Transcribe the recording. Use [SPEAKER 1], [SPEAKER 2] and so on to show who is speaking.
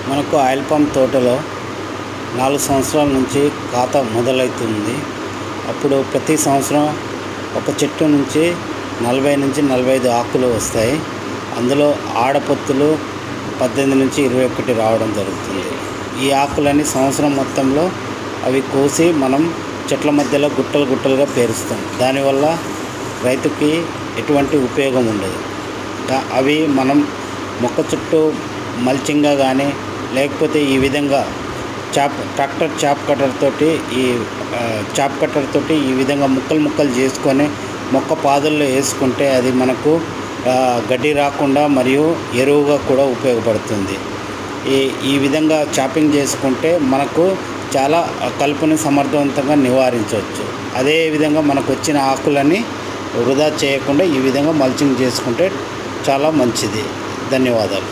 [SPEAKER 1] మనకు oil palm తోటలో 4 సంవత్సరాల నుంచి ఖాతా మొదలవుతుంది. అప్పుడు ప్రతి సంవత్సరం ఒక చెట్టు నుంచి 40 నుంచి 45 ఆకులు వస్తాయి. అందులో ఆడపొత్తులు 18 నుంచి 21 రావడం జరుగుతుంది. ఈ ఆకులని సంవత్సరం మొత్తంలో అవి కోసి మనం చెట్ల మధ్యలో గుట్టలు గుట్టలుగా పేరుస్తాం. దానివల్ల రైతుకి ఎటువంటి ఉపయోగం ఉండదు. అవి మనం మొక్క చుట్టూ మల్చింగ్గా కానీ లేకపోతే ఈ విధంగా ట్రాక్టర్ చాప్ కట్టర్ తోటి ఈ విధంగా ముక్కలు చేసుకొని మొక్క పాదుల్లో వేసుకుంటే అది మనకు గడ్డి రాకుండా మరియు ఎరువుగా కూడా ఉపయోగపడుతుంది. ఈ విధంగా చాపింగ్ చేసుకుంటే మనకు చాలా కలుపుని సమర్థవంతంగా నివారించవచ్చు. అదేవిధంగా మనకు వచ్చిన ఆకులని వృధా చేయకుండా ఈ విధంగా మల్చింగ్ చేసుకుంటే చాలా మంచిది. ధన్యవాదాలు.